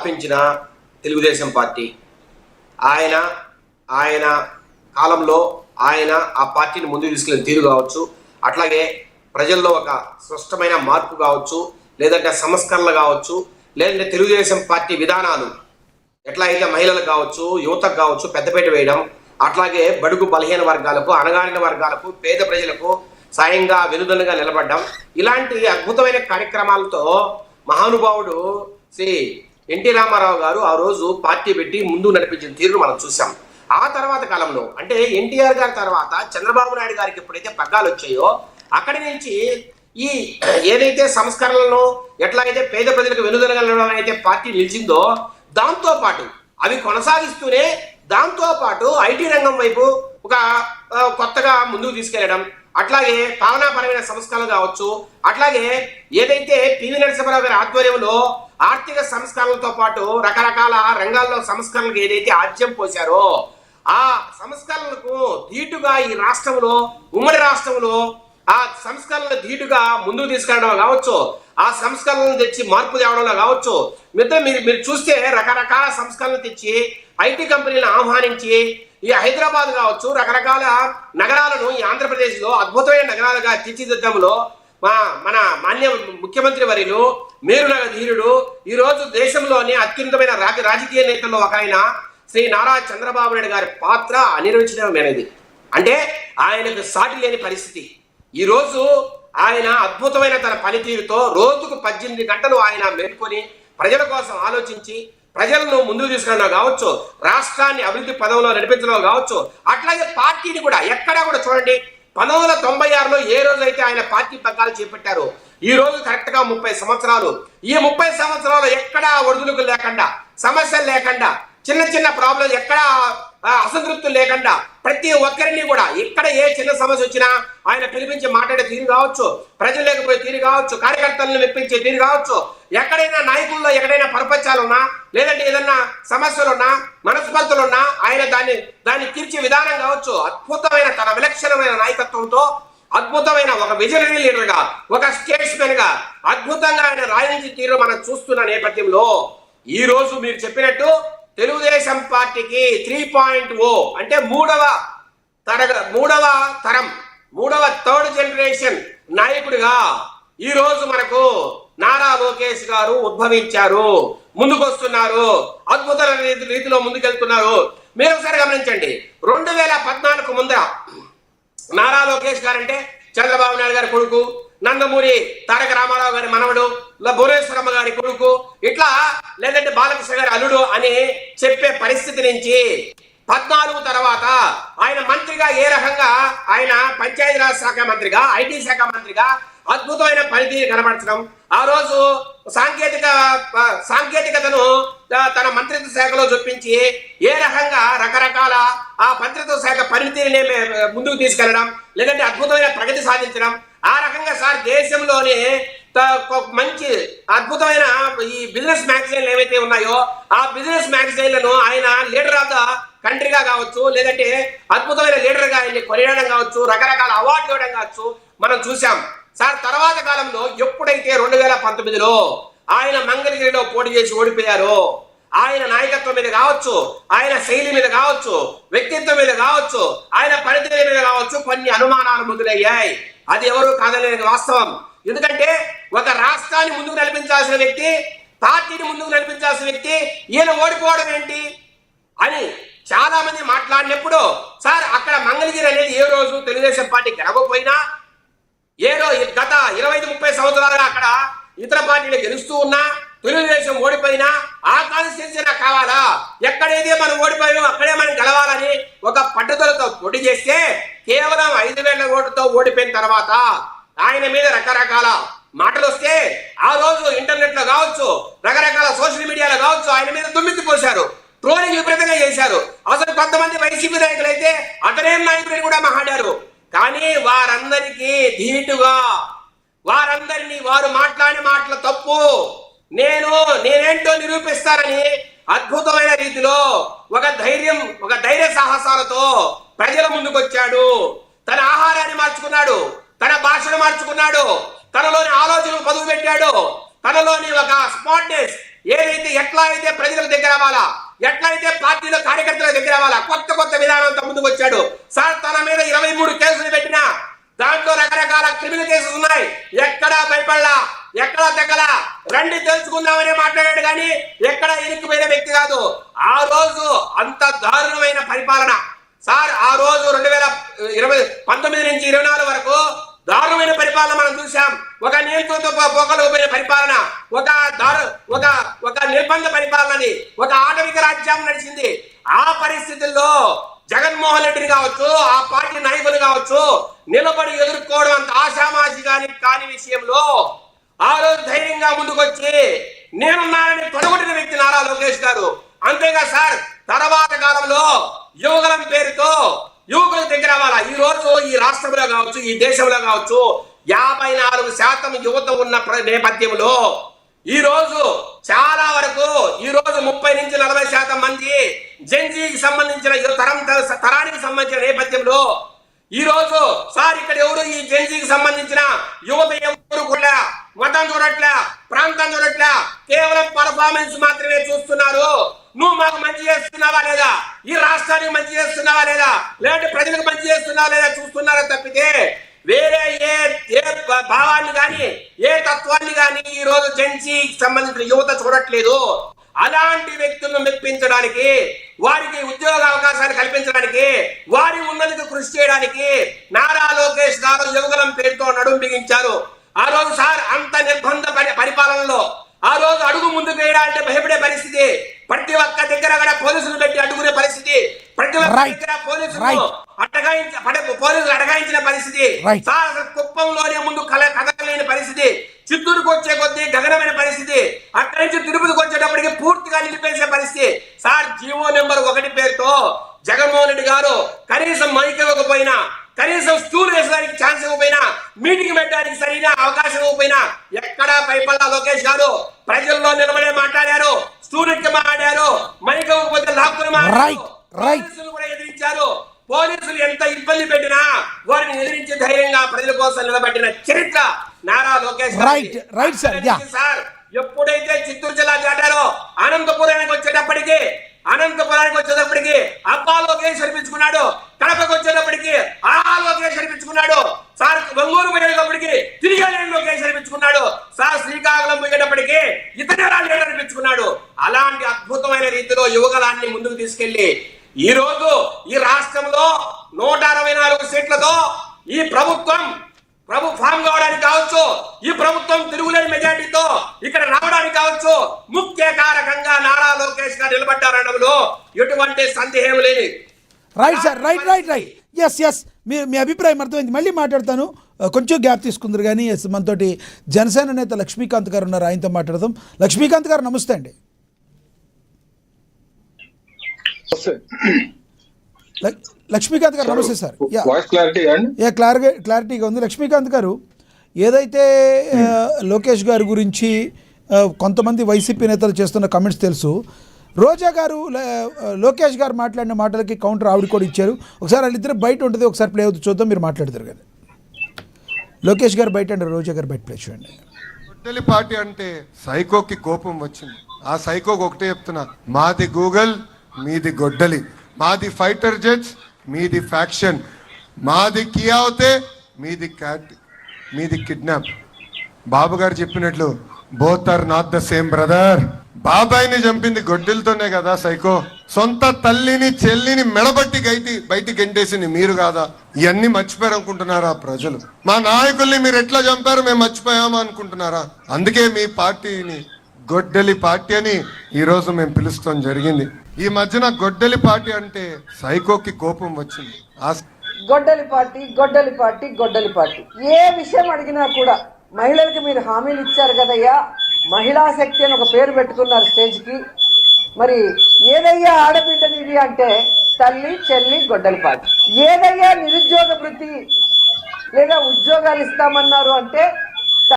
స్థాపించిన తెలుగుదేశం పార్టీ ఆయన ఆయన కాలంలో ఆయన ఆ పార్టీని ముందుకు తీసుకెళ్ళిన తీరు కావచ్చు, అట్లాగే ప్రజల్లో ఒక స్పష్టమైన మార్పు కావచ్చు, లేదంటే సంస్కరణలు కావచ్చు, లేదంటే తెలుగుదేశం పార్టీ విధానాలు ఎట్లా అయితే మహిళలకు కావచ్చు, యువతకు కావచ్చు పెద్దపీట వేయడం, అట్లాగే బడుగు బలహీన వర్గాలకు, అణగారిన వర్గాలకు, పేద ప్రజలకు సాయంగా వెనుదన్నుగా నిలబడ్డం, ఇలాంటి అద్భుతమైన కార్యక్రమాలతో మహానుభావుడు శ్రీ ఎన్టీ రామారావు గారు ఆ రోజు పార్టీ పెట్టి ముందు నడిపించిన తీరును మనం చూసాం. ఆ తర్వాత కాలంలో అంటే ఎన్టీఆర్ గారి తర్వాత చంద్రబాబు నాయుడు గారికి ఎప్పుడైతే పగ్గాలు వచ్చాయో అక్కడి నుంచి ఈ ఏదైతే సంస్కరణలను ఎట్లాగైతే పేద ప్రజలకు వెనుదనగలడం అయితే పార్టీ నిలిచిందో దాంతో పాటు అవి కొనసాగిస్తూనే దాంతో పాటు ఐటీ రంగం వైపు ఒక కొత్తగా ముందుకు తీసుకెళ్లడం, అట్లాగే పాలనాపరమైన సంస్కరణలు కావచ్చు, అట్లాగే ఏదైతే పివి నరసింహారావు గారి ఆధ్వర్యంలో ఆర్థిక సంస్కరణలతో పాటు రకరకాల రంగాల్లో సంస్కరణలకు ఏదైతే ఆజ్యం పోశారో ఆ సంస్కరణలకు ధీటుగా ఈ రాష్ట్రంలో ఉమ్మడి రాష్ట్రంలో ఆ సంస్కరణలు ధీటుగా ముందుకు తీసుకెళ్లడం కావచ్చు, ఆ సంస్కరణలను తెచ్చి మార్పు తేవడంలో కావచ్చు, మీరు చూస్తే రకరకాల సంస్కరణలు తెచ్చి ఐటీ కంపెనీలను ఆహ్వానించి ఈ హైదరాబాద్ కావచ్చు రకరకాల నగరాలను ఈ ఆంధ్రప్రదేశ్లో అద్భుతమైన నగరాలుగా తీర్చిదిద్దడంలో మన మాన్య ముఖ్యమంత్రి వర్యులు మేరునగ ధీరుడు ఈ రోజు దేశంలోని అత్యున్నతమైన రాజకీయ నేతల్లో ఒకరైన శ్రీ నారా చంద్రబాబు నాయుడు గారి పాత్ర అనిర్వచనీయమైనది. అంటే ఆయనకు సాటి లేని పరిస్థితి. ఈ రోజు ఆయన అద్భుతమైన తన పనితీరుతో రోజుకు 18 గంటలు ఆయన మేల్కొని ప్రజల కోసం ఆలోచించి ప్రజలను ముందుకు తీసుకురావడం కావచ్చు, రాష్ట్రాన్ని అభివృద్ధి పదంలో నడిపించడం కావచ్చు, అట్లాగే పార్టీని కూడా ఎక్కడా కూడా చూడండి 1996లో ఏ రోజు అయితే ఆయన పార్టీ పగ్గాలు చేపట్టారు ఈ రోజు కరెక్ట్ గా 30 సంవత్సరాలు. ఈ 30 సంవత్సరాలు ఎక్కడా ఒడిదుడుకులు లేకుండా, సమస్యలు లేకుండా, చిన్న చిన్న ప్రాబ్లం ఎక్కడా అసంతృప్తులు లేకుండా ప్రతి ఒక్కరిని కూడా ఎక్కడ ఏ చిన్న సమస్య వచ్చినా ఆయన పిలిపించి మాట్లాడే తీరు కావచ్చు, ప్రజలు లేకపోయే తీరు కావచ్చు, కార్యకర్తలను మెప్పించే తీరు కావచ్చు, ఎక్కడైనా నాయకుల్లో ఎక్కడైనా పరపత్యాలు ఉన్నా లేదంటే ఏదన్నా సమస్యలు ఉన్నా మనస్పర్ధలు ఉన్నా ఆయన దాన్ని తీర్చే విధానం కావచ్చు, అద్భుతమైన తన విలక్షణమైన నాయకత్వంతో అద్భుతమైన ఒక విజనరీ లీడర్ గా ఒక స్టేట్స్మెన్ గా అద్భుతంగా ఆయన రాయించి తీరు మనం చూస్తున్న నేపథ్యంలో ఈ రోజు మీరు చెప్పినట్టు తెలుగుదేశం పార్టీకి 3.0 అంటే మూడవ తరం థర్డ్ జనరేషన్ నాయకుడిగా ఈ రోజు మనకు నారా లోకేష్ గారు ఉద్భవించారు, ముందుకొస్తున్నారు, అద్భుతమైన రీతిలో ముందుకెళ్తున్నారు. మీరు ఒకసారి గమనించండి, 2014 ముందర నారా లోకేష్ గారు అంటే చంద్రబాబు నాయుడు గారి కొడుకు, నందమూరి తారక రామారావు గారి మనవడు, భువనేశ్వరమ్మ గారి కొడుకు, ఇట్లా లేదంటే బాలకృష్ణ గారి అల్లుడు అని చెప్పే పరిస్థితి నుంచి 14 తర్వాత ఆయన మంత్రిగా ఏ రకంగా ఆయన పంచాయతీరాజ్ శాఖ మంత్రిగా, ఐటీ శాఖ మంత్రిగా అద్భుతమైన పనితీరు కనబరచడం, ఆ రోజు సాంకేతికతను తన మంత్రిత్వ శాఖలో చూపించి ఏ రకంగా రకరకాల ఆ మంత్రిత్వ శాఖ పనితీరుని ముందుకు తీసుకెళ్లడం, లేదంటే అద్భుతమైన ప్రగతి సాధించడం, ఆ రకంగా సార్ దేశంలోనే మంచి అద్భుతమైన ఈ బిజినెస్ మ్యాగజైన్లు ఏవైతే ఉన్నాయో ఆ బిజినెస్ మ్యాగజైన్లను ఆయన లీడర్ ఆఫ్ ద కంట్రీగా కావచ్చు, లేదంటే అద్భుతమైన లీడర్ గా ఆయన్ని కొనియడం కావచ్చు, రకరకాల అవార్డులు ఇవ్వడం కావచ్చు మనం చూసాం. సార్ తర్వాత కాలంలో ఎప్పుడైతే 2019లో ఆయన మంగళగిరిలో పోటీ చేసి ఓడిపోయారో ఆయన నాయకత్వం మీద కావచ్చు, ఆయన శైలి మీద కావచ్చు, వ్యక్తిత్వం మీద కావచ్చు, ఆయన పనితీరు మీద కావచ్చు కొన్ని అనుమానాలు మొదలయ్యాయి. అది ఎవరు కాదనేది వాస్తవం. ఎందుకంటే ఒక రాష్ట్రాన్ని ముందుకు నడిపించాల్సిన వ్యక్తి, పార్టీని ముందుకు నడిపించాల్సిన వ్యక్తి ఈయన ఓడిపోవడం ఏంటి అని చాలా మంది మాట్లాడినప్పుడు సార్ అక్కడ మంగళగిరి అనేది ఏ రోజు తెలుగుదేశం పార్టీ గెలవకపోయినా గత 25-30 సంవత్సరాలుగా అక్కడ ఇతర పార్టీలు గెలుస్తూ ఉన్నా తెలుగుదేశం ఓడిపోయినా ఆ కాన్స్టిట్యూన్సీ నాకు కావాలా, ఎక్కడైతే మనం ఓడిపోయామో అక్కడే మనం గెలవాలని ఒక పట్టుదలతో పోటీ చేస్తే కేవలం 5,000 ఓట్లతో ఓడిపోయిన తర్వాత ఆయన మీద రకరకాల మాటలు వస్తే ఆ రోజు ఇంటర్నెట్ లో కావచ్చు, రకరకాల సోషల్ మీడియాలో కావచ్చు ఆయన మీద దుమ్మెత్తి పోశారు, ట్రోలింగ్ విపరీతంగా చేశారు. అసలు కొంతమంది వైసీపీ నాయకులు అయితే అతనేం నాయకుడిని కూడా మాట్లాడారు. కానీ వారందరికీ ధీటుగా వారందరినీ వారు మాట్లాడిన మాటల తప్పు నేనేంటో నిరూపిస్తారని అద్భుతమైన రీతిలో ఒక ధైర్య సాహసాలతో ప్రజల ముందుకొచ్చాడు. తన ఆహారాన్ని మార్చుకున్నాడు, తన భాషను మార్చుకున్నాడు, తనలోని ఆలోచనలు పదువు పెట్టాడు, తనలోని ఒక స్మార్ట్నెస్ ఏదైతే ఎట్లా అయితే ప్రజలకు దగ్గర అవ్వాలా, ఎట్లా అయితే పార్టీలో కార్యకర్తల దగ్గర అవ్వాలా, కొత్త విధానంతో ముందుకు వచ్చాడు. సార్ తన మీద 23 కేసులు పెట్టినా దాంట్లో రకరకాల క్రిమినల్ కేసులు ఉన్నాయి, ఎక్కడా భయపడలా, ఎక్కడా తగ్గలా, రండి తెలుసుకుందామని మాట్లాడాడు కానీ ఎక్కడా ఇరుక్కుపోయిన వ్యక్తి కాదు. ఆ రోజు అంత దారుణమైన పరిపాలన సార్, ఆ రోజు 2019 నుంచి 24 వరకు దారుణమైన పరిపాలన మనం చూసాం. ఒక నియంత్రణతో పోకలేకపోయిన పరిపాలన, ఒక నిర్బంధ పరిపాలనది, ఒక ఆటవిక రాజ్యం నడిచింది. ఆ పరిస్థితుల్లో జగన్మోహన్ రెడ్డిని కావచ్చు, ఆ పార్టీ నాయకులు కావచ్చు, నిలబడి ఎదుర్కోవడం అంత ఆషామాషి కాని విషయంలో ఆ రోజు ధైర్యంగా ముందుకొచ్చి నేనున్నానని తొడగొట్టిన వ్యక్తి నారా లోకేష్ గారు. అంతేగా సార్, తర్వాత కాలంలో యువగలం పేరుతో యువకుల దగ్గర అవ్వాలా. ఈ రోజు ఈ రాష్ట్రంలో కావచ్చు, ఈ దేశంలో కావచ్చు 54% యువత ఉన్న నేపథ్యంలో ఈ రోజు చాలా వరకు ఈ రోజు 30 నుంచి 40% మంది జెన్జీకి సంబంధించిన తరానికి సంబంధించిన నేపథ్యంలో ఈ రోజు సార్ ఇక్కడ ఎవరు ఈ జెన్జీకి సంబంధించిన యువత ఎవరు కూడా మతం చూడట్లే, ప్రాంతం చూడట్లే, కేవలం పర్ఫార్మెన్స్ మాత్రమే చూస్తున్నారు. నువ్వు మాకు మంచి చేస్తున్నావా లేదా, ఈ రాష్ట్రానికి మంచి చేస్తున్నావా లేదా, లేదంటే ప్రజలకు మంచి చేస్తున్నావా లేదా చూస్తున్నారా తప్పితే వేరే ఏ భావాన్ని కానీ ఏ తత్వాన్ని కానీ ఈ రోజు జెన్సీకి సంబంధించిన యువత చూడట్లేదు. అలాంటి వ్యక్తులను మెప్పించడానికి, వారికి ఉద్యోగ అవకాశాలు కల్పించడానికి, వారి ఉన్నతికి కృషి చేయడానికి నారా లోకేష్ గారు యువగలం పేరుతో నడుం బిగించారు. ఆ రోజు సార్ అంత నిర్బంధ పరిపాలనలో ఆ రోజు అడుగు ముందుకు వేయడానికి భయపడే పరిస్థితి, ప్రతి ఒక్క దగ్గర కూడా పోలీసులు పెట్టి అడుగునే పరిస్థితి, ప్రతి ఒక్క దగ్గర పోలీసులు అడగాయించిన పరిస్థితి, కుప్పంలోనే ముందు కదలలేని పరిస్థితి, చిత్తూరుకు వచ్చే కొద్దీ గగనమైన పరిస్థితి, అక్కడి నుంచి తిరుపతికి వచ్చేటప్పటికి పూర్తిగా నిలిపేసే పరిస్థితి. సార్ జీవో నెంబర్ 1 పేరుతో జగన్మోహన్ రెడ్డి గారు కనీసం మైక్ ఇవ్వకపోయినా, కనీసం స్టూల్ వేసడానికి ఛాన్స్ ఇవ్వకపోయినా, మీటింగ్ పెట్టడానికి సరైన అవకాశం ఇవ్వకపోయినా ఎక్కడా భయపడ్డా లోకేష్ గారు ప్రజల్లో నిలబడే మాట్లాడారు, స్టూడెంట్ కి మాట్లాడారు, మైక్ ఇవ్వకపోతే లాక్కుని మాట్లాడారు, పోలీసులు కూడా ఎదిరించారు. పోలీసులు ఎంత ఇబ్బంది పెట్టినా వారిని ఎదిరించి ధైర్యంగా ప్రజల కోసం నిలబడిన చరిత్ర నారా లోకేష్ సార్. ఎప్పుడైతే చిత్తూరు జిల్లా దాటారో అనంతపురానికి వచ్చేటప్పటికి అబ్బా లోకేష్ అనిపించుకున్నాడు, కడపకు వచ్చేటప్పటికి ఆ లోకేష్ అనిపించుకున్నాడు, సార్ ఒంగోలు పోయేటప్పటికి తిరిగి లోకేష్ అనిపించుకున్నాడు, సార్ శ్రీకాకుళం పోయేటప్పటికి ఇతర లీడర్ అనిపించుకున్నాడు. అలాంటి అద్భుతమైన రీతిలో యువగలాన్ని ముందుకు తీసుకెళ్లి ఈ రోజు ఈ రాష్ట్రంలో 164 సీట్లతో ఈ ప్రభుత్వం ఫామ్ కావడానికి కావచ్చు, ఈ ప్రభుత్వం తిరుగులేని మెజార్టీతో ఇక్కడ రావడానికి కావచ్చు, ముఖ్య కారకంగా నారా లోకేష్ గారు నిలబడ్డారనడంలో ఎటువంటి సందేహం లేదు. Right sir, right. ఎస్ మీ అభిప్రాయం అర్థమైంది. మళ్ళీ మాట్లాడతాను, కొంచెం గ్యాప్ తీసుకుందరు కానీ. ఎస్, మనతోటి జనసేన నేత లక్ష్మీకాంత్ గారు ఉన్నారు, ఆయనతో మాట్లాడదాం. లక్ష్మీకాంత్ గారు నమస్తే అండి. లక్ష్మీకాంత్ గారు నమస్తే సార్. క్లారిటీగా ఉంది. లక్ష్మీకాంత్ గారు, ఏదైతే లోకేష్ గారి గురించి కొంతమంది వైసీపీ నేతలు చేస్తున్న కమెంట్స్ తెలుసు. రోజా గారు లోకేష్ గారు మాట్లాడిన మాటలకి కౌంటర్ ఆవిడ కూడా ఇచ్చారు. ఒకసారి వాళ్ళిద్దరు బయట ఉంటుంది, ఒకసారి ప్లే అవుతుంది చూద్దాం, మీరు మాట్లాడతారు కదా. లోకేష్ గారు బయట అండి, రోజా గారు బయట ప్లే చూడండి. గొడ్డలి పార్టీ అంటే సైకోకి కోపం వచ్చింది. ఆ సైకోకి ఒకటే చెప్తున్నా, మాది గూగుల్, మీది గొడ్డలి, మాది ఫైటర్ జెట్స్, మీది ఫ్యాక్షన్, మాది కియా అవుతే మీది క్యాట్, మీది కిడ్నాప్. బాబు గారు చెప్పినట్లు both are not the same brother. బాబాయిని చంపింది గొడ్డలతోనే కదా సైకో. సొంత తల్లిని చెల్లిని మెడబట్టి బయటికి గెంటేసింది మీరు కాదా? ఇవన్నీ మర్చిపోయారు అనుకుంటున్నారా ప్రజలు? మా నాయకుల్ని మీరు ఎట్లా చంపారు మేము మర్చిపోయామా అనుకుంటున్నారా? అందుకే మీ పార్టీని గొడ్డలి పార్టీ అని ఈ రోజు మేము పిలుస్తాం జరిగింది. ఈ మధ్యన గొడ్డలి పార్టీ అంటే సైకోకి కోపం వచ్చింది. గొడ్డలి పార్టీ ఏ విషయం అడిగినా కూడా మహిళలకి మీరు హామీలు ఇచ్చారు కదయ్యా, మహిళా శక్తి అని ఒక పేరు పెట్టుకున్నారు స్టేజ్ కి. మరి ఏదయ్యా ఆడబిడ్డనిది అంటే తల్లి చెల్లి గొడ్డలి పార్టీ. ఏదయ్యా నిరుద్యోగ వృత్తి లేదా ఉద్యోగాలు ఇస్తామన్నారు అంటే